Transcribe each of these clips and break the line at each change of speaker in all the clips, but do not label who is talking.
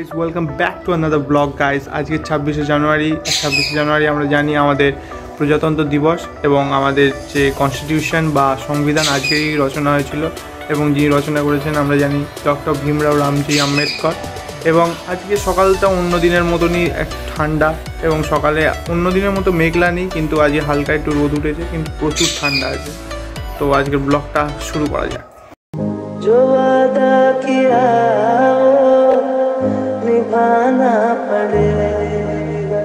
Guys welcome back to another blog guys. আজকে 26শে জানুয়ারি আমরা জানি আমাদের প্রজাতন্ত্র দিবস এবং আমাদের যে কনস্টিটিউশন বা সংবিধান আজকেই রচনা হয়েছিল এবং যিনি রচনা করেছেন আমরা জানি ডক্টর ভীমরাও রামজি আম্বেদকর। এবং আজকে সকালটা অন্য দিনের মতনই এক ঠান্ডা এবং সকালে অন্য দিনের মতো মেঘলা নেই, কিন্তু আজকে হালকা একটু রোদ উঠেছে, কিন্তু প্রচুর ঠান্ডা আছে। তো আজকের ব্লগটা শুরু করা যাক।
जो वादा किया निभाना पड़ेगा,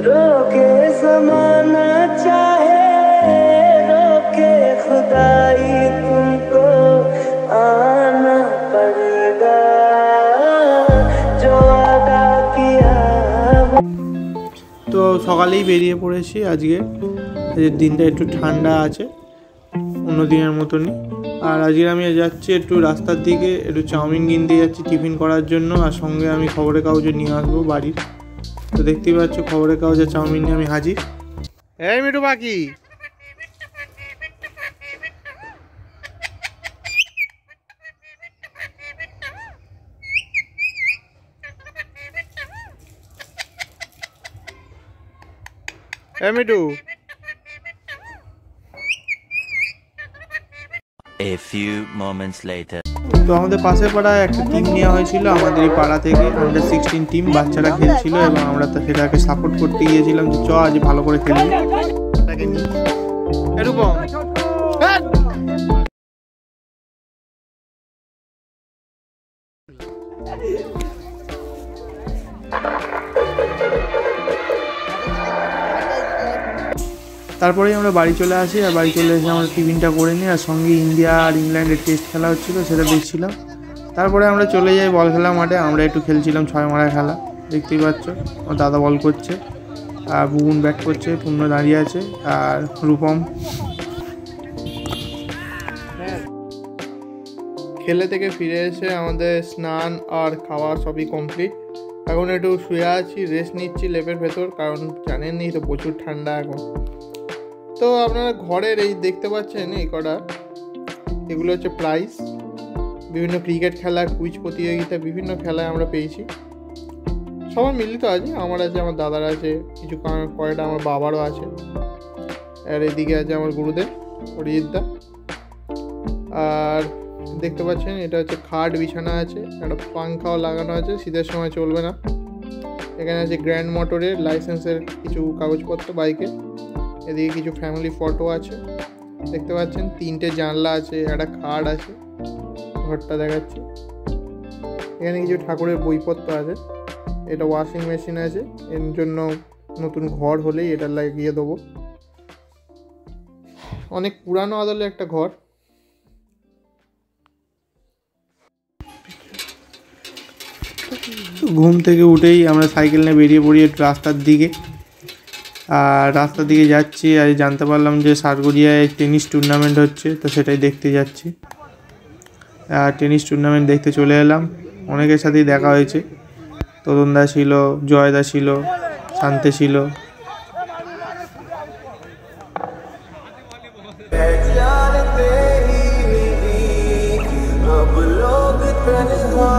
रोके ज़माना चाहे रोके खुदाई, तुमको आना पड़ेगा जो वादा किया।
তো সকালেই বেরিয়ে পড়েছি। আজকের দিনটা একটু ঠান্ডা আছে অন্য দিনের মতনই। আর আজকে আমি যাচ্ছি একটু রাস্তার দিকে, একটু চাউমিন কিনতে যাচ্ছি টিফিন করার জন্য, আর সঙ্গে আমি খবরের কাগজে নিয়ে আসবো বাড়ির। তো দেখতেই পাচ্ছ খবরের কাগজে চাউমিন নিয়ে আমি হাজির। এই মিঠু পাখি, এই Mithu.
A few moments later.
তো আমাদের পাশের পাড়ায় একটা টিম নেওয়া হয়েছিল, আমাদের এই পাড়া থেকে আন্ডার-16 টিম, বাচ্চারা খেলছিল এবং আমরা সেটাকে সাপোর্ট করতে গিয়েছিলাম যে চ আজ ভালো করে খেলবি। এরকম তারপরেই আমরা বাড়ি চলে আসি, আর বাড়ি চলে এসে আমরা টিফিনটা করে নিই, আর সঙ্গে ইন্ডিয়া আর ইংল্যান্ডের টেস্ট খেলা হচ্ছিলো সেটা দেখছিলাম। তারপরে আমরা চলে যাই বল খেলা মাঠে, আমরা একটু খেলছিলাম 6 মারা খেলা। দেখতেই পাচ্ছ আমার দাদা বল করছে, আর বুবুন ব্যাট করছে, পূর্ণ দাঁড়িয়ে আছে, আর রূপম। খেলে থেকে ফিরে এসে আমাদের স্নান আর খাওয়া সবই কমপ্লিট। এখন একটু শুয়ে আছি, রেস্ট নিচ্ছি লেপের ভেতর, কারণ জানেনই তো প্রচুর ঠান্ডা এখন। তো আপনারা ঘরের এই দেখতে পাচ্ছেন এই কটা, এগুলো হচ্ছে প্রাইজ। বিভিন্ন ক্রিকেট খেলা, কুইজ প্রতিযোগিতা, বিভিন্ন খেলায় আমরা পেয়েছি। সবার মিলিত আছে, আমার আছে, আমার দাদার আছে, কিছু কয়টা আমার বাবারও আছে, আর এদিকে আছে আমার গুরুদেব অরিজিৎদা। আর দেখতে পাচ্ছেন এটা হচ্ছে খাট বিছানা আছে, একটা পাংখাও লাগানো আছে, শীতের সময় চলবে না। এখানে আছে গ্র্যান্ড মোটরের লাইসেন্সের কিছু কাগজপত্র বাইকে। এদিকে কিছু ফ্যামিলি ফটো আছে দেখতে পাচ্ছেন, 3টে জানলা আছে, একটা খাট আছে, ঘরটা দেখাচ্ছি। এখানে কিছু ঠাকুরের বইপত্র আছে, এটা ওয়াশিং মেশিন আছে, এর জন্য নতুন ঘর হলেই এটা লাগিয়ে দেবো। অনেক পুরানো আদলে একটা ঘর। ঘুম থেকে উঠেই আমরা সাইকেল নিয়ে বেরিয়ে পড়ি একটু রাস্তার দিকে, আর রাস্তার দিকে যাচ্ছি। আর জানতে পারলাম যে সারগড়িয়ায় টেনিস টুর্নামেন্ট হচ্ছে, তো সেটাই দেখতে যাচ্ছি। আর টেনিস টুর্নামেন্ট দেখতে চলে এলাম, অনেকের সাথেই দেখা হয়েছে। তরুণদা ছিল, জয়দা ছিল, শান্তে ছিল।
अब लोग तन्हा